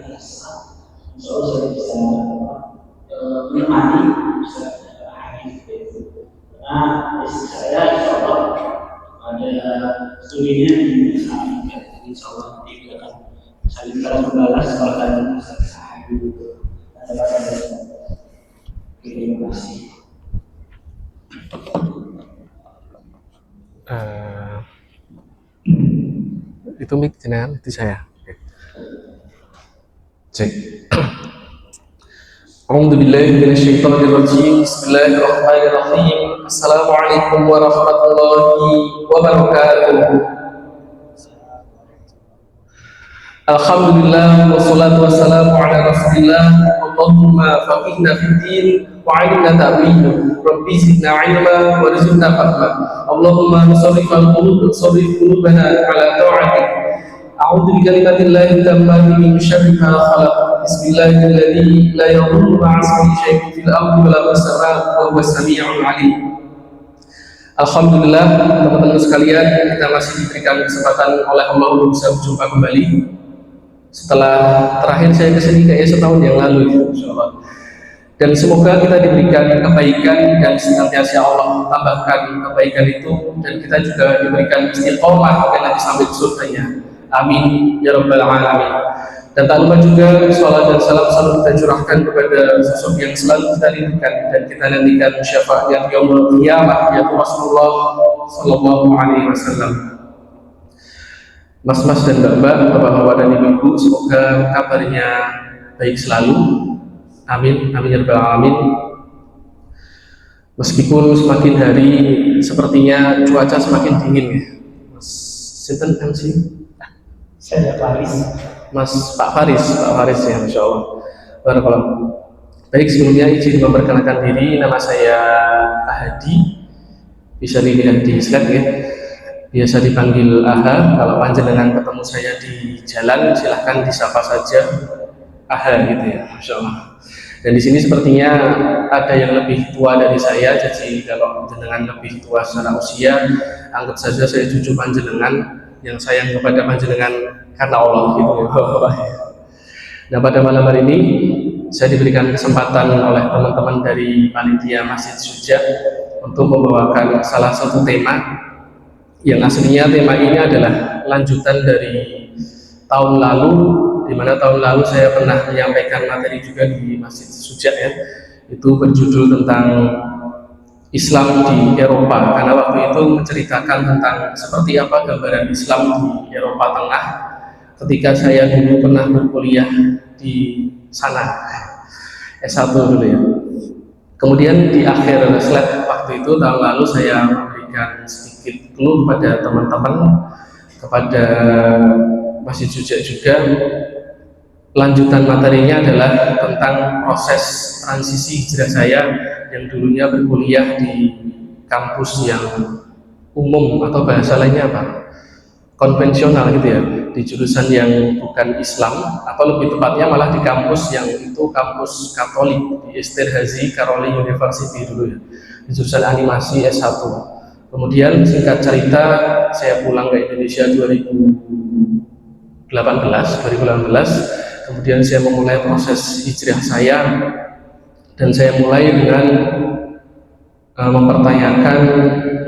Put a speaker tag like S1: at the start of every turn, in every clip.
S1: insya Allah saya bisa menemani hadis itu. Karena istri saya insya Allah ada studinya di Amerika, jadi insya Allah nanti kita akan saling membalas bahkan hadis itu. Terima kasih.
S2: Itu mic jenengan, itu saya. Cek. A'udzu billahi minasyaitonir rajim. Bismillahirrahmanirrahim. Assalamualaikum warahmatullahi wabarakatuh. Alhamdulillah wassalatu wassalamu ala Rasulillah. Allahumma faqihna fid din wa 'allimna ta'wil. Rabbi zidna 'ilma warzuqna fahma. Allahumma sarrif al-qulub sarrif qulubana ala ta'atik. A'udzu bikalimatillahi tammati min syarri ma khalaq. Bismillahirrahmanirrahim. La yadurru ma'a ismihi syai'un fil ardi wa la fis samaa'i wa huwas samii'ul 'aliim. Alhamdulillah, teman-teman sekalian, kita masih diberikan kesempatan oleh Allah untuk bisa berjumpa kembali. Setelah terakhir saya kesini kayaknya setahun yang lalu, insyaallah. Dan semoga kita diberikan kebaikan dan senantiasa Allah tambahkan kebaikan itu, dan kita juga diberikan istiqomah dan nanti sampai surganya. Amin ya rabbal alamin. Dan tak lupa juga salat dan salam selalu kita curahkan kepada sosok yang selalu kita rindukan dan kita nantikan syafaatnya di yaumul qiyamah, yaitu Rasulullah sallallahu alaihi wasallam. Mas-mas dan mbak-mbak, bapak-bapak dan ibu-ibu, semoga kabarnya baik selalu. Amin, amin ya rabbal alamin. Meskipun semakin hari sepertinya cuaca semakin dingin ya. Mas Sinten MC?
S1: Saya Faris.
S2: Pak Faris ya, Masya Allah. Barakallah. Baik, sebelumnya izin memperkenalkan diri, nama saya Ahadi, bisa dilihat di slide ya. Biasa dipanggil Aha. Kalau panjenengan ketemu saya di jalan, silahkan disapa saja Aha gitu ya, Masya Allah. Dan di sini sepertinya ada yang lebih tua dari saya, jadi kalau panjenengan lebih tua secara usia, anggap saja saya cucu panjenengan yang sayang kepada panjenengan karena Allah gitu ya. Nah, pada malam hari ini saya diberikan kesempatan oleh teman-teman dari panitia Masjid Suja untuk membawakan salah satu tema yang aslinya tema ini adalah lanjutan dari tahun lalu, di mana tahun lalu saya pernah menyampaikan materi juga di Masjid Suja ya. Itu berjudul tentang Islam di Eropa, karena waktu itu menceritakan tentang seperti apa gambaran Islam di Eropa Tengah ketika saya dulu pernah berkuliah di sana, S1 dulu ya. Kemudian di akhir slide waktu itu tahun lalu saya memberikan sedikit clue pada teman-teman, kepada Masjid Suja juga. Lanjutan materinya adalah tentang proses transisi hijrah saya yang dulunya berkuliah di kampus yang umum atau bahasa lainnya apa? Konvensional gitu ya, di jurusan yang bukan Islam, atau lebih tepatnya malah di kampus yang itu kampus Katolik di Esterhazy Caroline University dulu ya, di jurusan animasi S1. Kemudian singkat cerita saya pulang ke Indonesia 2018. Kemudian saya memulai proses hijrah saya, dan saya mulai dengan mempertanyakan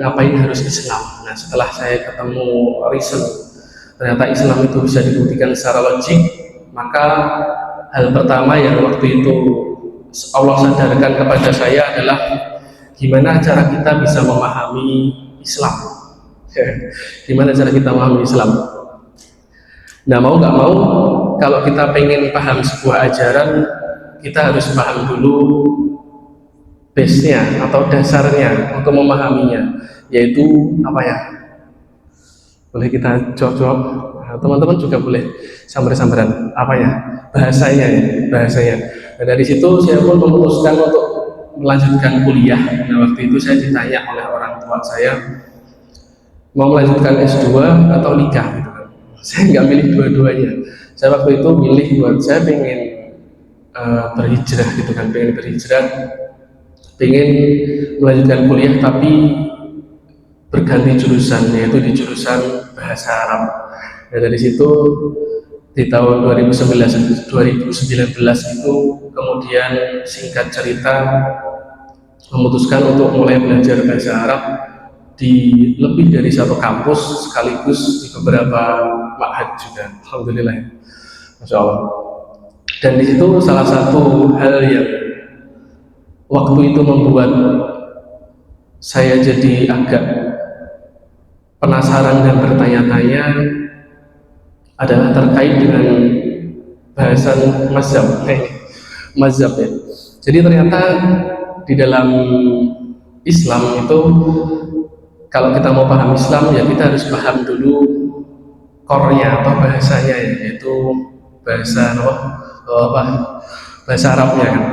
S2: ngapain harus Islam. Nah, setelah saya ketemu reason, ternyata Islam itu bisa dibuktikan secara logik, maka hal pertama yang waktu itu Allah sadarkan kepada saya adalah gimana cara kita bisa memahami Islam. Gimana cara kita memahami Islam? Nah, mau nggak mau, kalau kita pengen paham sebuah ajaran, kita harus paham dulu base-nya atau dasarnya untuk memahaminya, yaitu apa ya? Boleh kita jawab, teman-teman juga boleh sambar-sambaran apa ya? Bahasanya. Dan dari situ saya pun memutuskan untuk melanjutkan kuliah. Nah, waktu itu saya ditanya oleh orang tua saya, mau melanjutkan S2 atau nikah gitu kan. Saya nggak milih dua-duanya. Saya waktu itu milih buat saya pengen berhijrah gitu kan, pengen melanjutkan kuliah tapi berganti jurusan, yaitu di jurusan bahasa Arab. Dan dari situ di tahun 2019 itu kemudian singkat cerita memutuskan untuk mulai belajar bahasa Arab di lebih dari satu kampus sekaligus di beberapa ma'had juga. Alhamdulillah, Masya Allah. Dan di situ salah satu hal yang waktu itu membuat saya jadi agak penasaran dan bertanya-tanya adalah terkait dengan bahasan mazhab. Mazhab ya. Jadi ternyata di dalam Islam itu kalau kita mau paham Islam ya kita harus paham dulu core-nya atau bahasanya ya, yaitu bahasa bahasa Arabnya kan.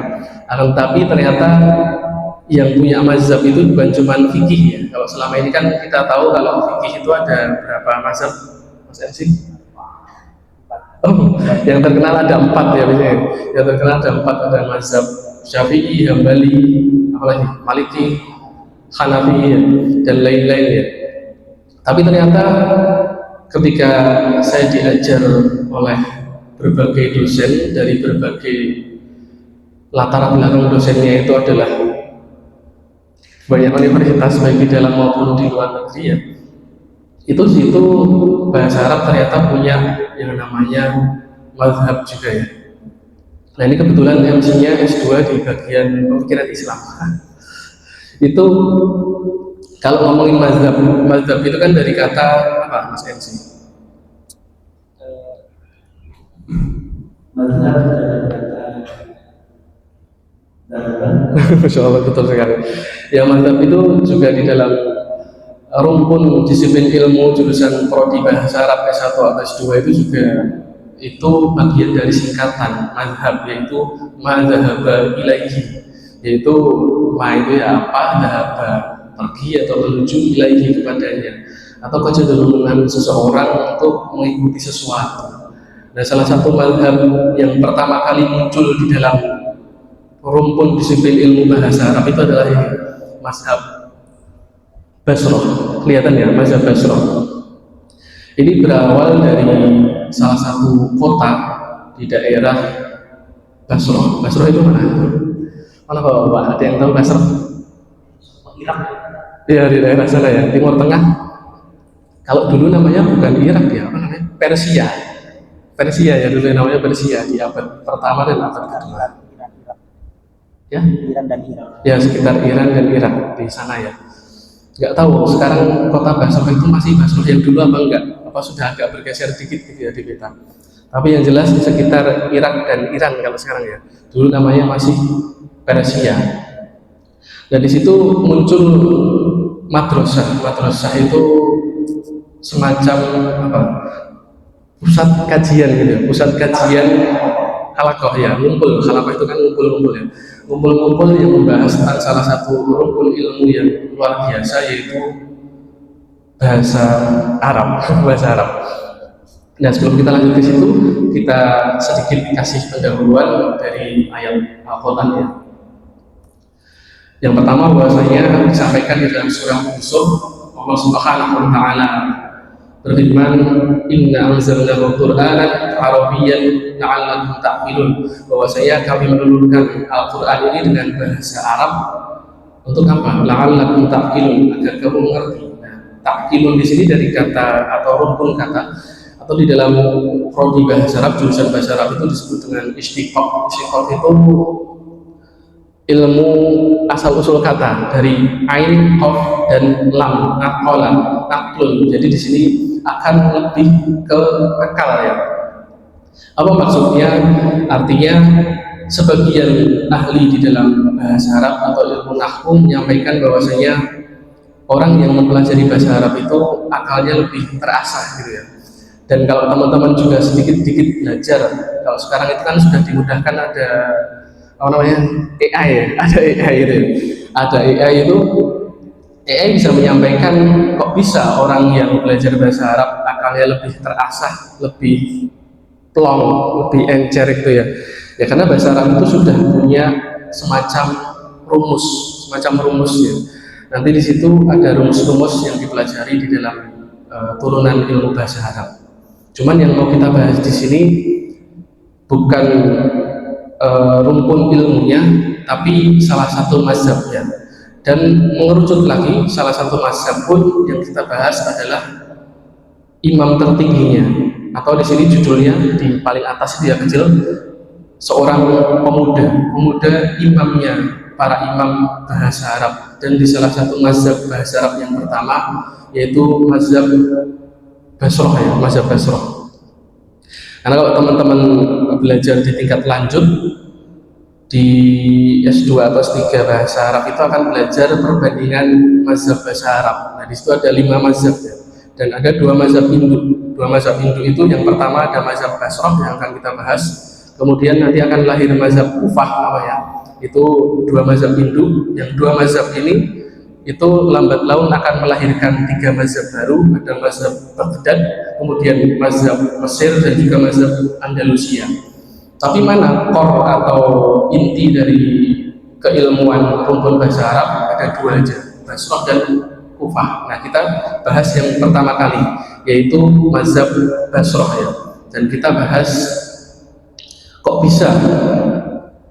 S2: Akan tapi ternyata yang punya mazhab itu bukan cuma fikih ya. Kalau selama ini kan kita tahu kalau fikih itu ada berapa mazhab, Mas MC? Oh, yang terkenal ada 4 ya biasanya. Yang terkenal ada 4, ada mazhab Syafi'i, Hambali, apalagi Maliki, Hanafi ya, dan lain-lain ya. Tapi ternyata ketika saya diajar oleh berbagai dosen dari berbagai latar belakang dosennya itu adalah banyak universitas baik di dalam maupun di luar negeri ya, itu situ bahasa Arab ternyata punya yang namanya mazhab juga ya. Nah ini kebetulan MC-nya S2 di bagian pemikiran Islam. Itu kalau ngomongin mazhab itu kan dari kata apa Mas MC?
S1: Mazhab dari kata
S2: Masya Allah, betul sekali. Ya mazhab itu juga di dalam rumpun disiplin ilmu jurusan prodi bahasa Arab S1 atau S2 itu juga itu bagian dari singkatan mazhab, yaitu mazhaba ilaihi, yaitu ma itu ya apa, dhahaba pergi atau menuju ilaihi kepadanya, atau kecenderungan seseorang untuk mengikuti sesuatu. Nah salah satu mazhab yang pertama kali muncul di dalam rumpun disiplin ilmu bahasa Arab itu adalah ini, mazhab Basrah. Kelihatan ya, mazhab Basrah. Ini berawal dari salah satu kota di daerah Basrah. Basrah itu mana? Mana Pak? Ada yang tahu Basrah?
S1: Irak.
S2: Iya di daerah sana ya, Timur Tengah. Kalau dulu namanya bukan Irak ya, apa namanya? Persia. Persia ya dulu namanya Persia di abad pertama dan abad kedua. Ya?
S1: Iran dan Irak.
S2: Ya sekitar Iran dan Irak di sana ya. Nggak tahu sekarang kota Basrah itu masih Basrah yang dulu apa enggak? Apa sudah agak bergeser dikit gitu ya di peta. Tapi yang jelas di sekitar Irak dan Iran kalau sekarang ya. Dulu namanya masih Persia. Dan di situ muncul madrasah. Madrasah itu semacam apa? Pusat kajian gitu ya. Pusat kajian halakoh ya, ngumpul. Halakoh itu kan ngumpul-ngumpul ya. Ngumpul-ngumpul yang membahas tentang salah satu rumpun ilmu yang luar biasa yaitu bahasa Arab, bahasa Arab. Nah sebelum kita lanjut ke situ, kita sedikit kasih pendahuluan dari ayat Al-Quran ya. Yang pertama bahwasanya disampaikan di dalam surah Yusuf, Allah Subhanahu wa taala berfirman, "Inna anzalnahu Qur'anan Arabiyyan la'allakum ta'qilun." Bahwasanya kami menurunkan Al-Qur'an ini dengan bahasa Arab untuk apa? La'allakum ta'qilun, agar kamu mengerti. Nah, ta'qilun di sini dari kata atau rumpun kata atau di dalam prodi bahasa Arab, jurusan bahasa Arab itu disebut dengan istiqaq. Istiqaq itu ilmu asal-usul kata dari ain, qaf dan lam, naqala, naqlun. Jadi di sini akan lebih ke akal ya. Apa maksudnya? Artinya sebagian ahli di dalam bahasa Arab atau ilmu nahwu menyampaikan bahwasanya orang yang mempelajari bahasa Arab itu akalnya lebih terasah gitu ya. Dan kalau teman-teman juga sedikit-sedikit belajar, kalau sekarang itu kan sudah dimudahkan ada apa namanya AI ya, ada AI itu ya. Ada AI itu AI bisa menyampaikan kok bisa orang yang belajar bahasa Arab akalnya lebih terasah, lebih plong, lebih encer gitu ya. Ya karena bahasa Arab itu sudah punya semacam rumus ya. Nanti di situ ada rumus-rumus yang dipelajari di dalam turunan ilmu bahasa Arab. Cuman yang mau kita bahas di sini bukan rumpun ilmunya, tapi salah satu mazhabnya. Dan mengerucut lagi, salah satu mazhab pun yang kita bahas adalah imam tertingginya, atau di sini judulnya di paling atas dia kecil, seorang pemuda imamnya para imam bahasa Arab. Dan di salah satu mazhab bahasa Arab yang pertama, yaitu mazhab Basroh ya, mazhab Basroh. Karena kalau teman-teman belajar di tingkat lanjut di S2 atau S3 bahasa Arab itu akan belajar perbandingan mazhab bahasa Arab. Nah, di situ ada 5 mazhab ya. Dan ada 2 mazhab induk. 2 mazhab induk itu yang pertama ada mazhab Basroh yang akan kita bahas. Kemudian nanti akan lahir mazhab Kufah namanya. Itu 2 mazhab induk. Yang 2 mazhab ini itu lambat laun akan melahirkan 3 mazhab baru. Ada mazhab Baghdad, kemudian mazhab Mesir, dan juga mazhab Andalusia. Tapi mana core atau inti dari keilmuan rumpun bahasa Arab ada 2 aja, Basroh dan Kufah. Nah, kita bahas yang pertama kali, yaitu mazhab Basroh ya. Dan kita bahas kok bisa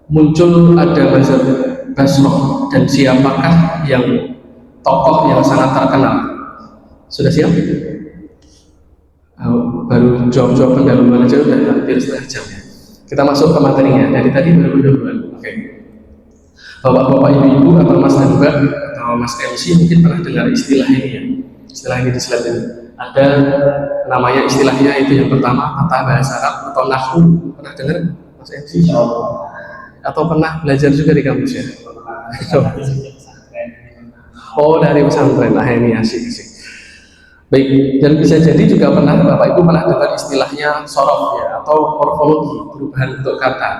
S2: muncul ada mazhab Basroh dan siapakah yang tokoh yang sangat terkenal. Sudah siap? Baru jawab-jawab pendahuluan aja udah hampir setengah jam ya. Kita masuk ke materinya. Dari tadi baru pendahuluan. Oke. Bapak-bapak, ibu-ibu, atau Mas Hambak atau Mas MC mungkin pernah dengar istilah ini ya. Istilah ini di slide ini. Ada namanya istilahnya, itu yang pertama tata bahasa Arab atau nahwu. Pernah dengar Mas MC? Atau pernah belajar juga di kampus ya? Oh, dari pesantren. Nah, ini asik. Baik, dan bisa jadi juga pernah Bapak Ibu pernah dengar istilahnya sorof ya, atau morfologi, perubahan bentuk kata.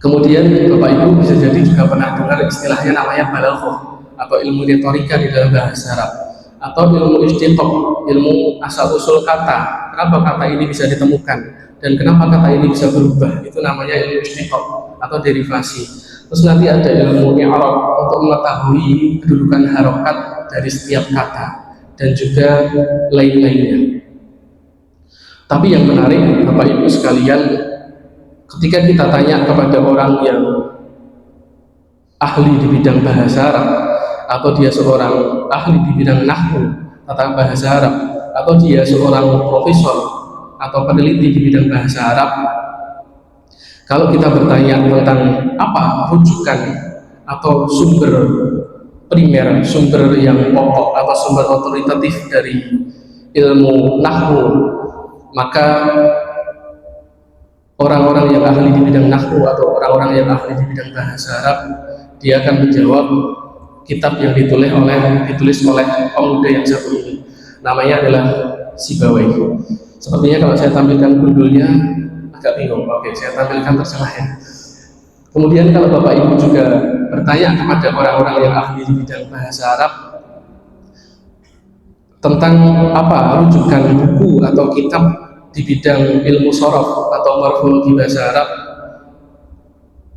S2: Kemudian Bapak Ibu bisa jadi juga pernah dengar istilahnya namanya balaghah atau ilmu retorika di dalam bahasa Arab, atau ilmu istiqaq, ilmu asal usul kata. Kenapa kata ini bisa ditemukan dan kenapa kata ini bisa berubah? Itu namanya ilmu istiqaq atau derivasi. Terus nanti ada ilmu i'rab untuk mengetahui kedudukan harokat dari setiap kata dan juga lain-lainnya. Tapi yang menarik Bapak Ibu sekalian, ketika kita tanya kepada orang yang ahli di bidang bahasa Arab, atau dia seorang ahli di bidang nahwu tata bahasa Arab, atau dia seorang profesor atau peneliti di bidang bahasa Arab, kalau kita bertanya tentang apa rujukan atau sumber primer, sumber yang pokok atau sumber otoritatif dari ilmu nahwu, maka orang-orang yang ahli di bidang nahwu atau orang-orang yang ahli di bidang bahasa Arab, dia akan menjawab kitab yang ditulis oleh pemuda yang satu ini. Namanya adalah Sibawayh. Sepertinya kalau saya tampilkan gundulnya agak bingung. Oke, saya tampilkan terjemahnya. Kemudian kalau Bapak Ibu juga bertanya kepada orang-orang yang ahli di bidang bahasa Arab tentang apa rujukan buku atau kitab di bidang ilmu sorof atau morfologi bahasa Arab,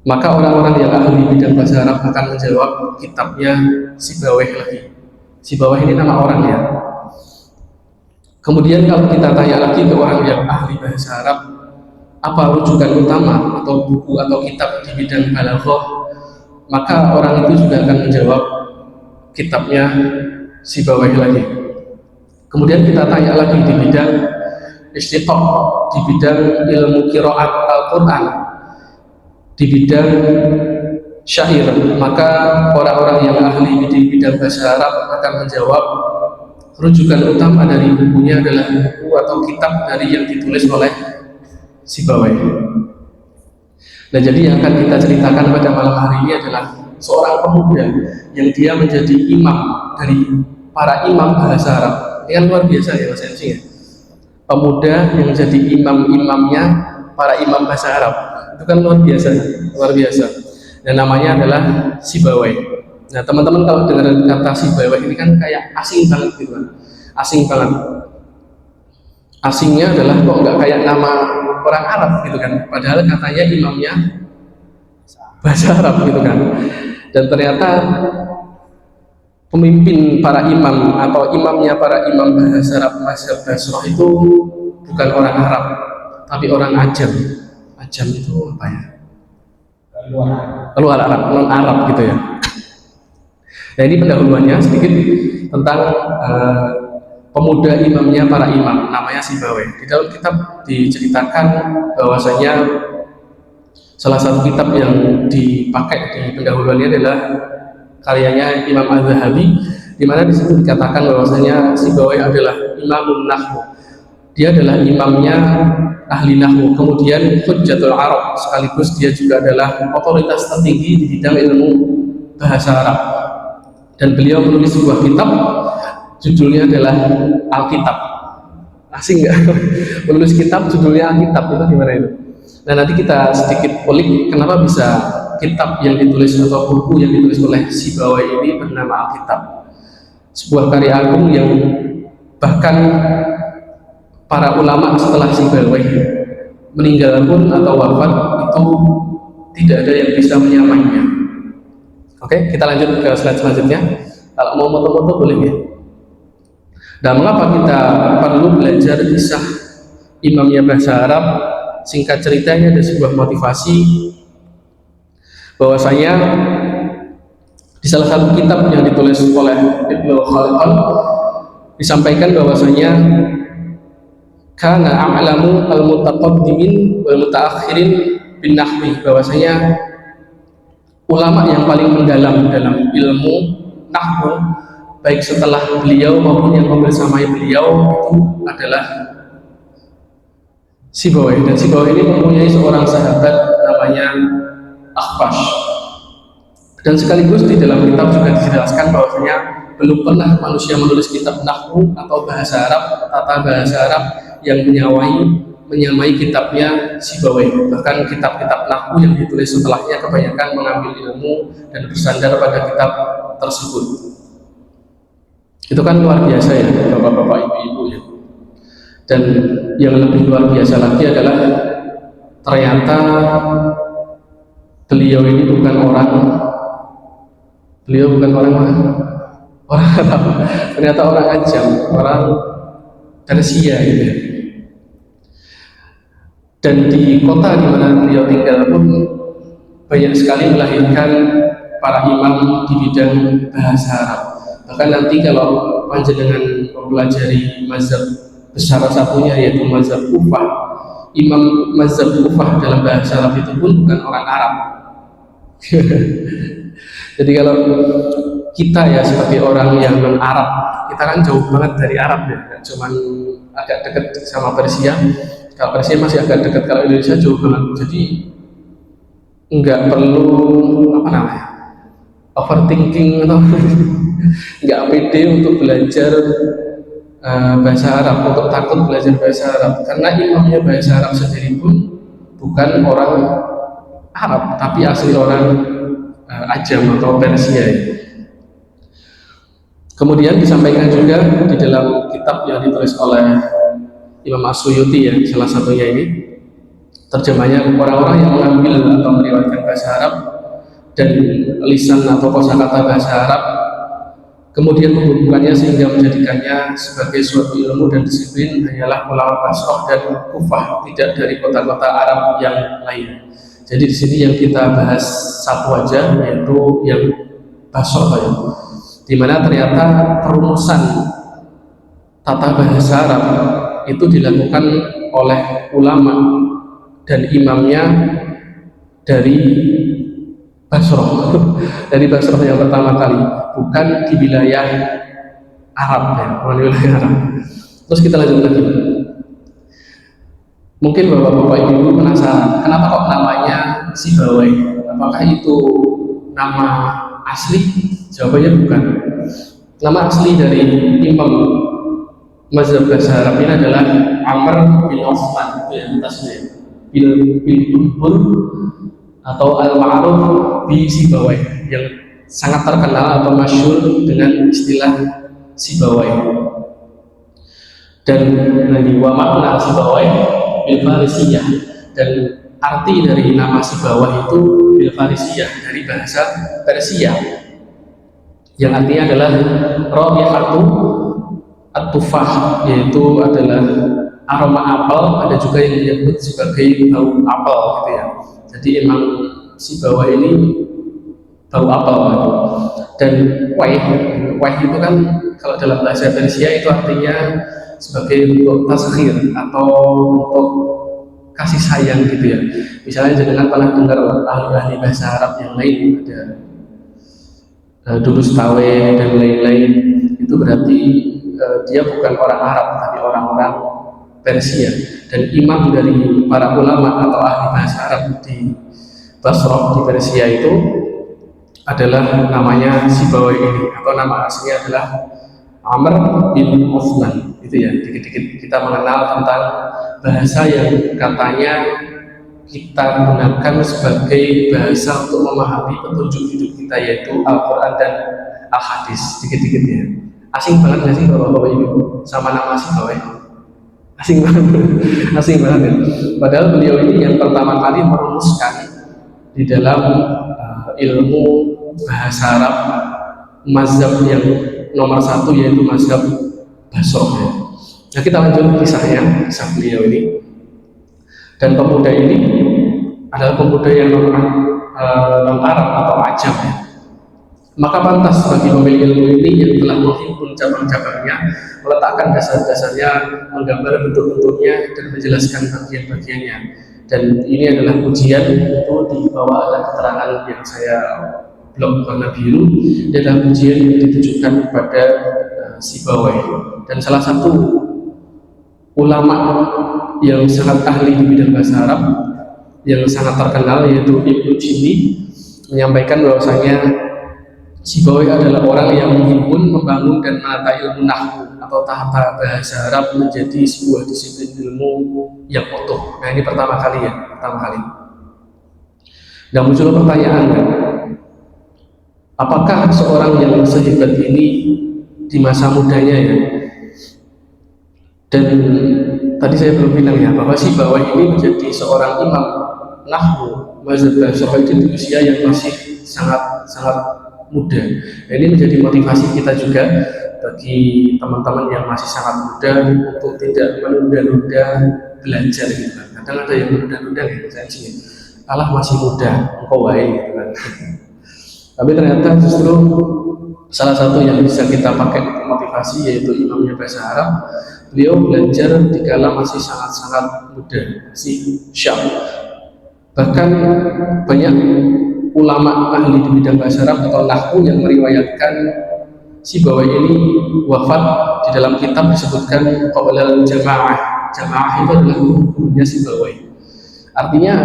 S2: maka orang-orang yang ahli di bidang bahasa Arab akan menjawab kitabnya Sibawayh lagi. Sibawayh ini nama orang ya. Kemudian kalau kita tanya lagi ke orang yang ahli bahasa Arab, apa rujukan utama atau buku atau kitab di bidang balaghah, maka orang itu juga akan menjawab kitabnya Sibawayh lagi. Kemudian kita tanya lagi di bidang istiqaq, di bidang ilmu qiraat Al-Quran, di bidang syair, maka orang-orang yang ahli di bidang bahasa Arab akan menjawab rujukan utama dari bukunya adalah buku atau kitab dari yang ditulis oleh Sibawayh. Nah, jadi yang akan kita ceritakan pada malam hari ini adalah seorang pemuda yang dia menjadi imam dari para imam bahasa Arab. Ini kan luar biasa ya Mas MC ya. Pemuda yang menjadi imam-imamnya para imam bahasa Arab. Itu kan luar biasa. Dan namanya adalah Sibawayh. Nah, teman-teman kalau dengar kata Sibawayh ini kan kayak asing banget gitu kan. Asing banget. Asingnya adalah kok nggak kayak nama orang Arab gitu kan. Padahal katanya imamnya bahasa Arab gitu kan. Dan ternyata pemimpin para imam atau imamnya para imam bahasa Arab mazhab Basroh itu bukan orang Arab, tapi orang Ajam. Ajam itu apa ya? Luar Arab, non Arab gitu ya. Nah ini pendahuluannya sedikit tentang pemuda imamnya para imam, namanya Sibawayh. Di dalam kitab diceritakan bahwasanya salah satu kitab yang dipakai di pendahuluannya adalah karyanya Imam Az-Zahabi, di mana di situ dikatakan bahwasanya Sibawayh adalah imamun nahwu. Dia adalah imamnya ahli nahwu, kemudian hujjatul Arab, sekaligus dia juga adalah otoritas tertinggi di bidang ilmu bahasa Arab. Dan beliau menulis sebuah kitab, judulnya adalah Alkitab. Asing nggak? Menulis kitab judulnya Alkitab, itu gimana itu? Nah nanti kita sedikit ulik kenapa bisa kitab yang ditulis atau buku yang ditulis oleh Sibawayh ini bernama Alkitab. Sebuah karya agung yang bahkan para ulama setelah Sibawayh meninggal pun atau wafat itu tidak ada yang bisa menyamainya. Oke, kita lanjut ke slide selanjutnya. Kalau mau foto-foto boleh ya. Nah, mengapa kita perlu belajar kisah imamnya bahasa Arab? Singkat ceritanya ada sebuah motivasi bahwasanya di salah satu kitab yang ditulis oleh Ibnu Khaldun disampaikan bahwasanya kana a'lamu al-mutaqaddimin wal mutaakhirin bin nahwi, bahwasanya ulama yang paling mendalam dalam ilmu nahwu baik setelah beliau maupun yang membersamai beliau itu adalah Sibawayh. Dan Sibawayh ini mempunyai seorang sahabat namanya Akhfash. Dan sekaligus di dalam kitab juga dijelaskan bahwasanya belum pernah manusia menulis kitab nahwu atau bahasa Arab, tata bahasa Arab yang menyamai kitabnya Sibawayh. Bahkan kitab-kitab nahwu yang ditulis setelahnya kebanyakan mengambil ilmu dan bersandar pada kitab tersebut. Itu kan luar biasa ya bapak-bapak, ibu-ibu ya. Dan yang lebih luar biasa lagi adalah ternyata beliau ini bukan orang Arab, ternyata orang Ajam, orang Persia gitu ya. Dan di kota di mana beliau tinggal pun banyak sekali melahirkan para imam di bidang bahasa Arab. Bahkan nanti kalau panjenengan mempelajari mazhab besar satunya yaitu mazhab Kufah, imam mazhab Kufah dalam bahasa Arab itu pun bukan orang Arab. Jadi kalau kita ya sebagai orang yang non-Arab, kita kan jauh banget dari Arab ya, cuman agak dekat sama Persia. Kalau Persia masih agak dekat, kalau Indonesia jauh banget. Jadi nggak perlu overthinking atau nggak pede untuk belajar bahasa Arab, untuk takut belajar bahasa Arab, karena imamnya bahasa Arab sendiri pun bukan orang Arab, tapi asli orang Ajam atau Persia. Kemudian disampaikan juga di dalam kitab yang ditulis oleh Imam As-Suyuti ya, salah satunya ini terjemahnya, orang-orang yang mengambil atau meriwayatkan bahasa Arab dan lisan atau kosakata bahasa Arab kemudian menghubungkannya sehingga menjadikannya sebagai suatu ilmu dan disiplin hanyalah ulama Basrah dan Kufah, tidak dari kota-kota Arab yang lain. Jadi di sini yang kita bahas satu aja, yaitu yang Basrah ya, di mana ternyata perumusan tata bahasa Arab itu dilakukan oleh ulama dan imamnya dari Basrah, dari Basrah yang pertama kali, bukan di wilayah Arab ya, bukan di wilayah Arab. Terus kita lanjut lagi. Mungkin bapak-bapak ibu penasaran, kenapa kok namanya Sibawayh? Apakah itu nama asli? Jawabannya bukan. Nama asli dari imam mazhab bahasa Arab ini adalah Amr bin Osman, itu yang atasnya bin Tumbur atau Al-Ma'ruf bi Sibawayh, yang sangat terkenal atau masyhur dengan istilah Sibawayh. Dan lagi wa makna Sibawayh bil Farisiyah, dan arti dari nama Sibawayh itu bil Farisiyah, dari bahasa Persia, yang artinya adalah Rabi'atu at-Tufah, yaitu adalah aroma apel, ada juga yang menyebut sebagai bau apel gitu ya. Jadi emang si bawah ini bau apel gitu. Dan waih itu kan kalau dalam bahasa Persia itu artinya sebagai bentuk tasghir atau bentuk kasih sayang gitu ya. Misalnya jangan pernah dengar ahli-ahli bahasa Arab yang lain, ada Dulus Tawe dan lain-lain, itu berarti dia bukan orang Arab tapi orang-orang Persia. Dan imam dari para ulama atau ahli bahasa Arab di Basrah di Persia itu adalah namanya Sibawai ini, atau nama aslinya adalah Amr bin Uthman. Itu ya, dikit-dikit kita mengenal tentang bahasa yang katanya kita gunakan sebagai bahasa untuk memahami petunjuk hidup kita, yaitu Al-Quran dan Al-Hadis. Dikit-dikit ya. Asing banget nggak sih bapak-bapak ibu sama nama Sibawai? Asing banget, asing banget ya. Padahal beliau ini yang pertama kali merumuskan di dalam ilmu bahasa Arab mazhab yang nomor 1, yaitu mazhab Basrah ya. Nah, kita lanjut kisah beliau ini. Dan pemuda ini adalah pemuda yang non Arab atau ajam ya. Maka pantas bagi pemilik ilmu ini yang telah menghimpun cabang-cabangnya, meletakkan dasar-dasarnya, menggambar bentuk-bentuknya, dan menjelaskan bagian-bagiannya. Dan ini adalah ujian, itu di bawah ada keterangan yang saya blog warna biru. Ini adalah ujian yang ditujukan kepada Sibawai. Dan salah satu ulama yang sangat ahli di bidang bahasa Arab yang sangat terkenal, yaitu Ibnu Jini, menyampaikan bahwasanya Sibawai adalah orang yang menghimpun, membangun dan menata ilmu nahwu atau tata bahasa Arab menjadi sebuah disiplin ilmu yang utuh. Nah, ini pertama kali. Dan muncul pertanyaan, apakah seorang yang sehebat ini di masa mudanya ya? Dan tadi saya belum bilang ya, bahwa Sibawai ini menjadi seorang imam nahwu mazhab Basrah itu di usia yang masih sangat muda. Nah, ini menjadi motivasi kita juga bagi teman-teman yang masih sangat muda untuk tidak menunda-nunda belajar gitu kan. Kadang ada yang menunda-nunda gitu kan, Allah masih muda, engkau wae gitu kan. Tapi ternyata justru salah satu yang bisa kita pakai untuk motivasi yaitu imamnya bahasa Arab. Beliau belajar dikala masih sangat muda, masih syab. Bahkan banyak ulama ahli di bidang bahasa Arab atau nahwu yang meriwayatkan Sibawai ini wafat di dalam kitab disebutkan qabla jamaah. Jamaah itu adalah gurunya Sibawai. Artinya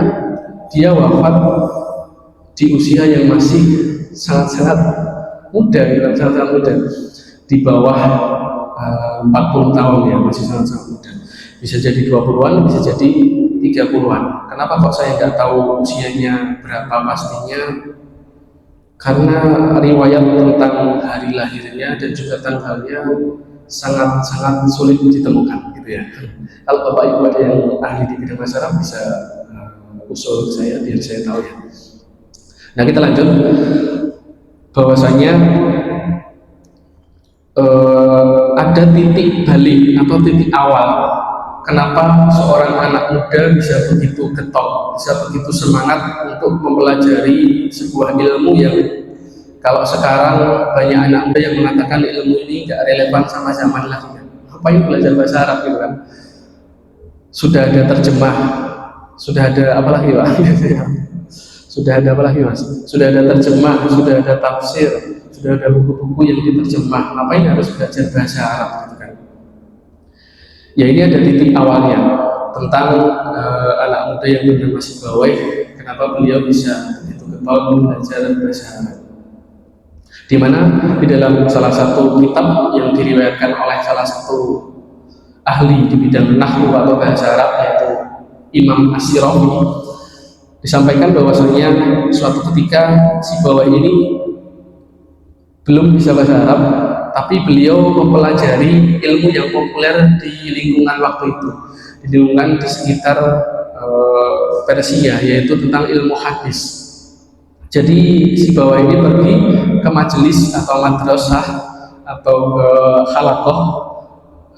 S2: dia wafat di usia yang masih sangat muda, sangat muda, di bawah 40 tahun ya, masih sangat muda. Bisa jadi 20-an, bisa jadi 30-an. Kenapa kok saya nggak tahu usianya berapa pastinya? Karena riwayat tentang hari lahirnya dan juga tanggalnya sangat sulit ditemukan gitu ya. Kalau Bapak Ibu ada yang ahli di bidang bahasa Arab bisa usul saya biar saya tahu ya. Nah, kita lanjut. Bahwasanya ada titik balik atau titik awal kenapa seorang anak muda bisa begitu getol, bisa begitu semangat untuk mempelajari sebuah ilmu yang kalau sekarang banyak anak muda yang mengatakan ilmu ini nggak relevan sama zaman lagi kan. Apa yang belajar bahasa Arab gitu kan? Sudah ada terjemah, sudah ada apa lagi Pak? Sudah ada apa lagi Mas? Sudah ada terjemah, sudah ada tafsir, sudah ada buku-buku yang diterjemah. Ngapain harus belajar bahasa Arab gitu kan? Ya, ini ada titik awalnya tentang anak muda yang bernama Sibawai. Kenapa beliau bisa begitu getol belajar bahasa Arab? Di mana di dalam salah satu kitab yang diriwayatkan oleh salah satu ahli di bidang nahwu atau bahasa Arab yaitu Imam As-Sirawi, disampaikan bahwasanya suatu ketika Sibawai ini belum bisa bahasa Arab, tapi beliau mempelajari ilmu yang populer di lingkungan waktu itu, di lingkungan di sekitar Persia, yaitu tentang ilmu hadis. Jadi Sibawai ini pergi ke majelis atau madrasah atau ke halaqah,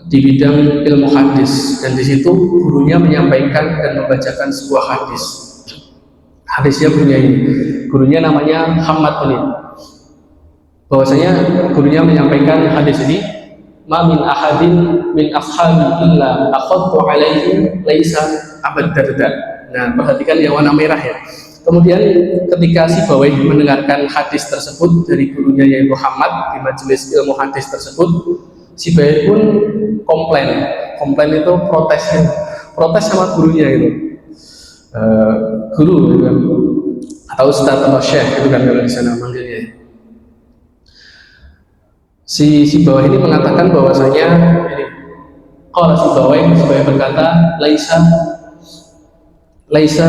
S2: di bidang ilmu hadis, dan di situ gurunya menyampaikan dan membacakan sebuah hadis. Hadisnya bunyinya ini, gurunya namanya Hamad Unid. Bahwasanya gurunya menyampaikan hadis ini, ma min ahadin min ashabi illa akhadtu alaihi laisa Abad Darda. Nah, perhatikan yang warna merah ya. Kemudian ketika si Bawai mendengarkan hadis tersebut dari gurunya yaitu Hamad di majelis ilmu hadis tersebut, si Bawai pun komplain itu protes sama gurunya itu. Guru gitu kan, atau ustadz atau syekh itu kan kalau di sana manggilnya. Si Bawai ini mengatakan bahwasanya ini, kalau si Bawai berkata laisa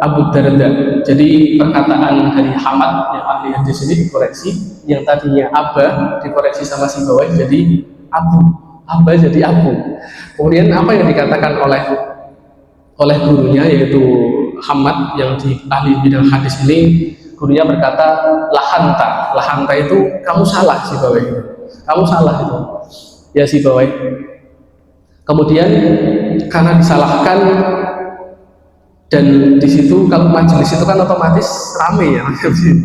S2: Abu Darda. Jadi perkataan dari Hamad yang ahli hadis ini dikoreksi, yang tadinya Abba dikoreksi sama si Bawai jadi Abba jadi Abu. Kemudian apa yang dikatakan oleh gurunya yaitu Hamad yang di ahli bidang hadis ini, gurunya berkata lahanta itu kamu salah si Bawai, kamu salah itu ya si Bawai. Kemudian karena disalahkan, dan di situ kalau majelis itu kan otomatis rame ya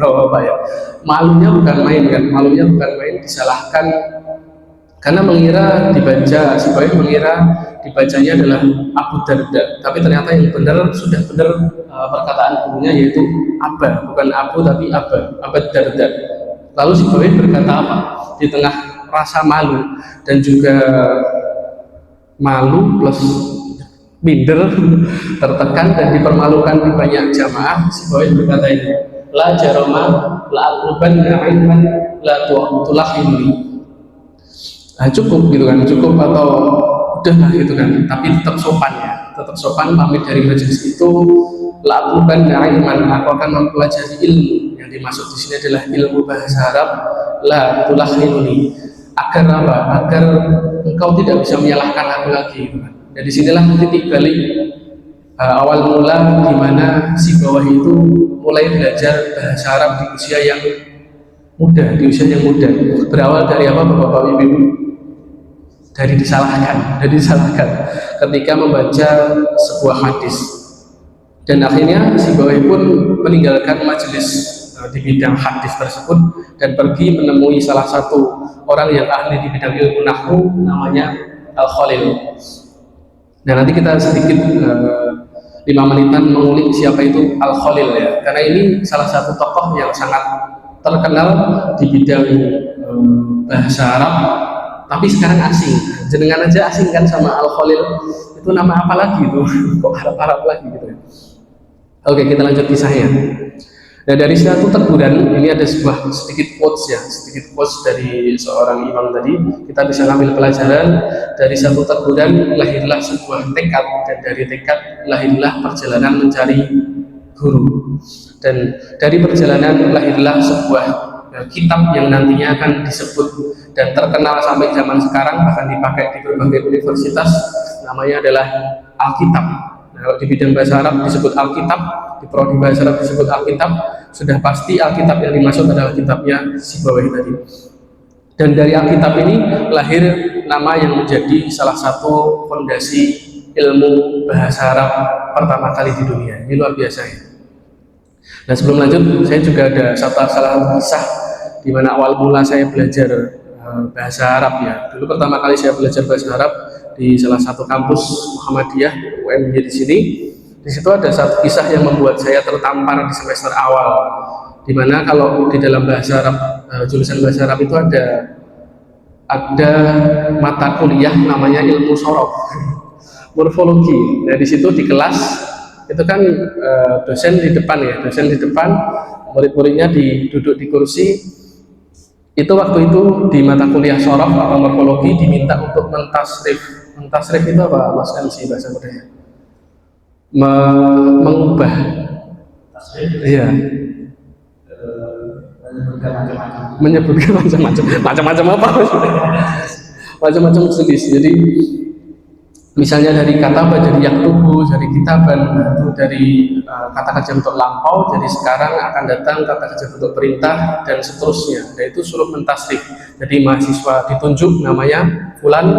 S2: Bapak ya, malunya bukan main disalahkan karena mengira dibaca, si Bawai mengira dibacanya adalah Abu Darda, tapi ternyata yang sudah benar perkataan gurunya yaitu Abba, bukan Abu tapi Abad Darda. Lalu si Bawai berkata apa? Di tengah rasa malu dan juga malu plus minder, tertekan dan dipermalukan di banyak jamaah, si Bawai berkata ini, la jarama la aqlubanna ilman la tulahini. Nah, cukup gitu kan, cukup atau udahlah gitu kan, tapi tetap sopan pamit dari majelis itu. La aqlubanna ilman, aku akan mempelajari ilmu. Yang dimaksud di sini adalah ilmu bahasa Arab. La tulahini, agar apa? Agar engkau tidak bisa menyalahkan aku lagi gitu kan. Dan disinilah titik balik awal mula di mana si Bawai itu mulai belajar bahasa Arab di usia yang muda, Berawal dari apa Bapak Ibu? Dari disalahkan ketika membaca sebuah hadis. Dan akhirnya si Bawai pun meninggalkan majelis di bidang hadis tersebut dan pergi menemui salah satu orang yang ahli di bidang ilmu nahwu namanya Al-Khalil. Nah, nanti kita sedikit 5 menitan mengulik siapa itu Al-Khalil ya, karena ini salah satu tokoh yang sangat terkenal di bidang bahasa Arab, tapi sekarang asing. Jenengan aja asing kan sama Al-Khalil, itu nama apa lagi itu? Kok Arab lagi gitu ya. Oke, kita lanjut kisahnya. Nah, dari satu teguran ini ada sedikit quotes dari seorang imam tadi. Kita bisa ambil pelajaran dari satu teguran lahirlah sebuah tekad, dan dari tekad lahirlah perjalanan mencari guru, dan dari perjalanan lahirlah sebuah kitab yang nantinya akan disebut dan terkenal sampai zaman sekarang, bahkan dipakai di berbagai universitas, namanya adalah Alkitab. Nah, kalau di bidang bahasa Arab disebut Alkitab, di prodi bahasa Arab disebut Alkitab, sudah pasti Alkitab yang dimaksud adalah kitabnya si Bawai tadi. Dan dari Alkitab ini lahir nama yang menjadi salah satu fondasi ilmu bahasa Arab pertama kali di dunia. Ini luar biasa ya. Nah, sebelum lanjut, saya juga ada salah satu kisah di mana awal mula saya belajar bahasa Arab ya. Dulu pertama kali saya belajar bahasa Arab di salah satu kampus Muhammadiyah UMY di sini. Di situ ada satu kisah yang membuat saya tertampar di semester awal, di mana kalau di dalam bahasa Arab, jurusan bahasa Arab itu ada mata kuliah namanya ilmu sorof, morfologi. Nah, di situ di kelas itu kan dosen di depan, murid-muridnya duduk di kursi. Itu waktu itu di mata kuliah sorof atau morfologi diminta untuk mentasrif itu apa Mas MC bahasa Korea? Mengubah, iya, menyebutkan macam-macam apa? Macam-macam jenis. Jadi misalnya dari kata jadi yaktubu, dari kitaban, itu dari kata kerja bentuk lampau, jadi sekarang akan datang kata kerja bentuk perintah dan seterusnya. Dan itu suruh mentasrif. Jadi mahasiswa ditunjuk namanya fulan,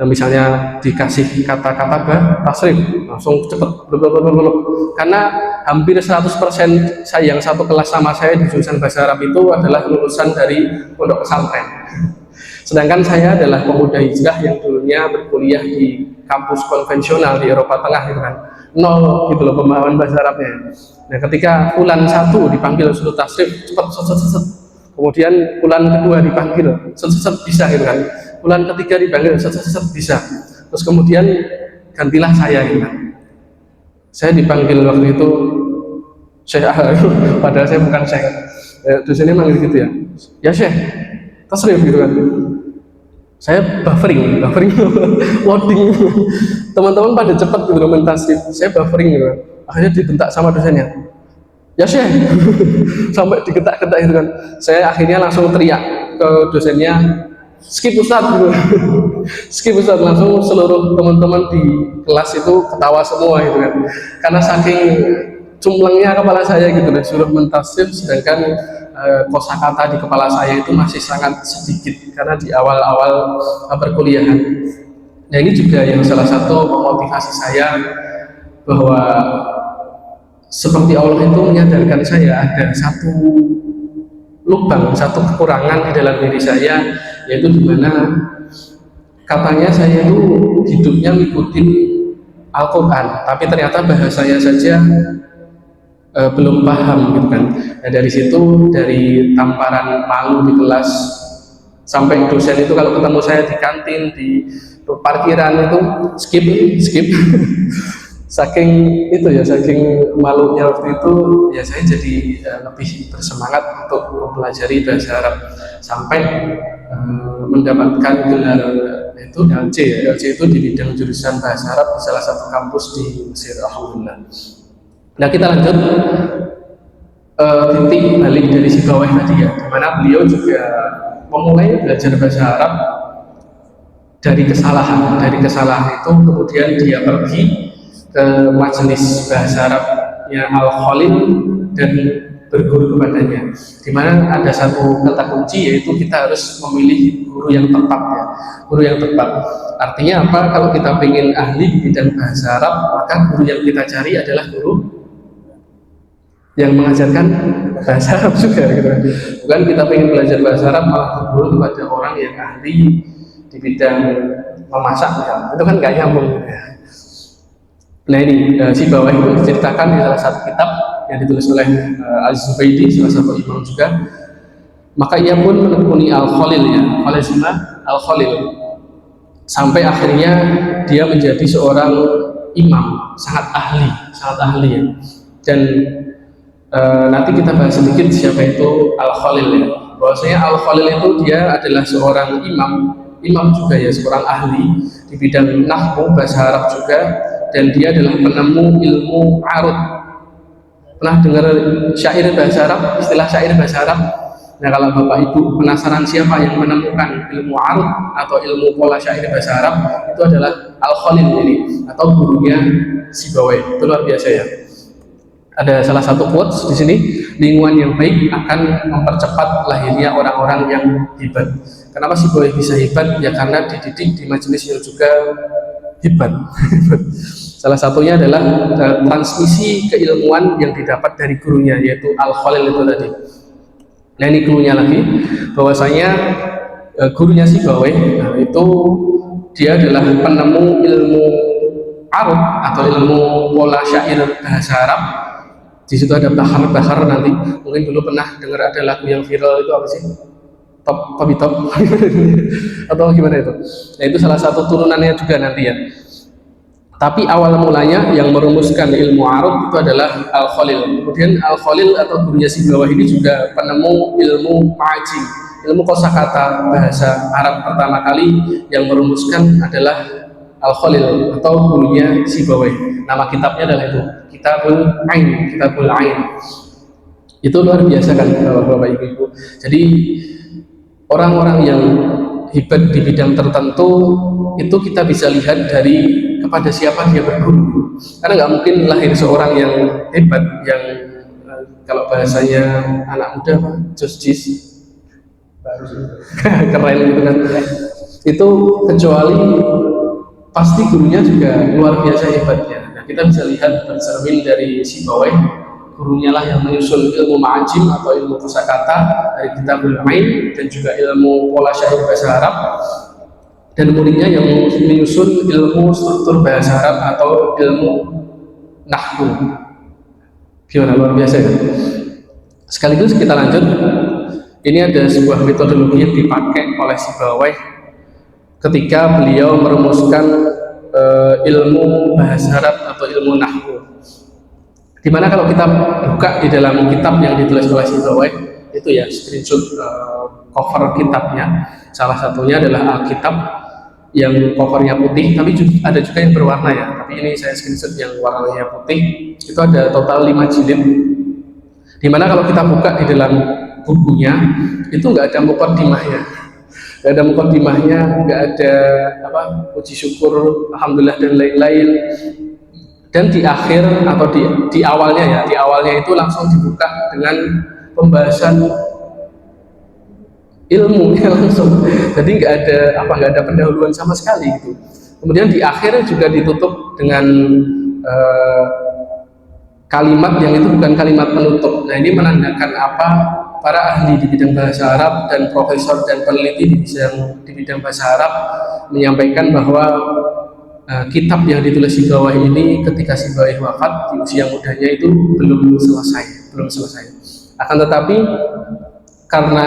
S2: misalnya dikasih kata-kata tasrif langsung cepet blablabla. Karena hampir 100% saya yang satu kelas sama saya di jurusan bahasa Arab itu adalah lulusan dari pondok pesantren. Sedangkan saya adalah pemuda hijrah yang dulunya berkuliah di kampus konvensional di Eropa Tengah gitu kan, nol gitu loh pemahaman bahasa Arabnya. Nah ketika bulan 1 dipanggil suruh tasrif cepat set, kemudian bulan kedua dipanggil set bisa gitu kan, bulan ketiga dipanggil set bisa, terus kemudian gantilah saya gitu kan. Saya dipanggil waktu itu Syekh padahal saya bukan Syekh, dosennya manggil gitu ya Syekh tasrif gitu kan. Saya buffering loading, teman-teman pada cepat gitu main tasrif, saya buffering gitu kan. Akhirnya dibentak sama dosennya, ya Syekh sampai digetak-getak gitu kan. Saya akhirnya langsung teriak ke dosennya, skip Ustadz gitu. Skip Ustadz, langsung seluruh teman-teman di kelas itu ketawa semua gitu kan, karena saking cumlengnya kepala saya gitu dan suruh mentasrif, sedangkan kosakata di kepala saya itu masih sangat sedikit karena di awal-awal perkuliahan. Nah ini juga yang salah satu memotivasi saya bahwa seperti Allah itu menyadarkan saya ada satu lubang, satu kekurangan di dalam diri saya, yaitu dimana katanya saya itu hidupnya ngikutin Al-Quran, tapi ternyata bahasanya saja belum paham gitu kan. Nah dari situ, dari tamparan malu di kelas, sampai dosen itu kalau ketemu saya di kantin, di parkiran itu skip saking itu ya, saking malunya waktu itu ya, saya jadi lebih bersemangat untuk mempelajari bahasa Arab sampai mendapatkan gelar itu LC itu di bidang jurusan bahasa Arab di salah satu kampus di Mesir, alhamdulillah. Nah kita lanjut titik balik dari si bawah tadi ya, dimana beliau juga memulai belajar bahasa Arab dari kesalahan itu, kemudian dia pergi ke majelis bahasa Arabnya Al-Khalil dan berguru kepadanya, dimana ada satu kata kunci, yaitu kita harus memilih guru yang tepat ya. Guru yang tepat artinya apa? Kalau kita ingin ahli di bidang bahasa Arab, maka guru yang kita cari adalah guru yang mengajarkan bahasa Arab juga gitu. Bukan kita pengen belajar bahasa Arab malah berguru kepada orang yang ahli di bidang memasak ya. Itu kan gak nyambung ya. Nah ini si bawah itu diceritakan di salah satu kitab yang ditulis oleh Az-Zubaydi, salah satu imam juga. Maka ia pun menekuni Al-Khalil ya, Al-Khalil, sampai akhirnya dia menjadi seorang imam sangat ahli ya. Dan nanti kita bahas sedikit siapa itu Al-Khalil ya. Bahwasanya Al-Khalil itu dia adalah seorang imam juga ya, seorang ahli di bidang nahwu bahasa Arab juga, dan dia adalah penemu ilmu arud. Pernah dengar syair bahasa Arab, istilah syair bahasa Arab? Nah kalau Bapak Ibu penasaran siapa yang menemukan ilmu arud atau ilmu pola syair bahasa Arab, itu adalah Al-Khalil ini, atau gurunya Sibawayh. Itu luar biasa ya. Ada salah satu quotes di sini, lingkungan yang baik akan mempercepat lahirnya orang-orang yang hebat. Kenapa Sibawayh bisa hebat? Ya karena dididik di majelis yang juga hebat. Salah satunya adalah transmisi keilmuan yang didapat dari gurunya, yaitu Al-Khalil itu tadi. Nah ini cluenya lagi, bahwasanya gurunya Sibawayh itu dia adalah penemu ilmu arud atau ilmu pola syair bahasa Arab. Di situ ada bahar nanti, mungkin dulu pernah dengar ada lagu yang viral itu apa sih? Top atau gimana itu? Nah itu salah satu turunannya juga nanti ya. Tapi awal mulanya yang merumuskan ilmu arud itu adalah Al-Khalil. Kemudian Al-Khalil atau gurunya Sibawayh ini juga penemu ilmu ma'aji, ilmu kosakata bahasa Arab pertama kali yang merumuskan adalah Al-Khalil atau gurunya Sibawayh. Nama kitabnya adalah itu, Kitabul Ain. Itu luar biasa kan Bapak Ibu. Jadi orang-orang yang hebat di bidang tertentu itu kita bisa lihat dari kepada siapa dia berguru. Karena nggak mungkin lahir seorang yang hebat, yang kalau bahasanya anak muda Jis keren gitu kan. itu kecuali pasti gurunya juga luar biasa hebatnya. Nah, kita bisa lihat tercermin dari Sibawayh, gurunya lah yang menyusun ilmu ma'ajim atau ilmu kosakata dari Kitabul Ain dan juga ilmu pola syair bahasa Arab, dan muridnya yang menyusun ilmu struktur bahasa Arab atau ilmu nahwu. Gimana, luar biasa ya? Sekaligus kita lanjut, ini ada sebuah metodologi yang dipakai oleh Sibawayh ketika beliau merumuskan ilmu bahasa Arab atau ilmu nahwu. Dimana kalau kita buka di dalam kitab yang ditulis oleh Sibawayh, itu ya screenshot cover kitabnya, salah satunya adalah Alkitab yang covernya putih, tapi ada juga yang berwarna ya, tapi ini saya screenshot yang warnanya putih. Itu ada total 5 jilid, dimana kalau kita buka di dalam bukunya itu nggak ada mukaddimahnya, nggak ada puji syukur, alhamdulillah dan lain-lain. Dan di akhir atau di awalnya itu langsung dibuka dengan pembahasan ilmunya langsung. Jadi nggak ada pendahuluan sama sekali gitu. Kemudian di akhir juga ditutup dengan kalimat yang itu bukan kalimat penutup. Nah, ini menandakan apa? Para ahli di bidang bahasa Arab dan profesor dan peneliti di bidang bahasa Arab menyampaikan bahwa kitab yang ditulis Sibawayh ini ketika Sibawayh wafat di usia mudanya itu belum selesai. Akan tetapi karena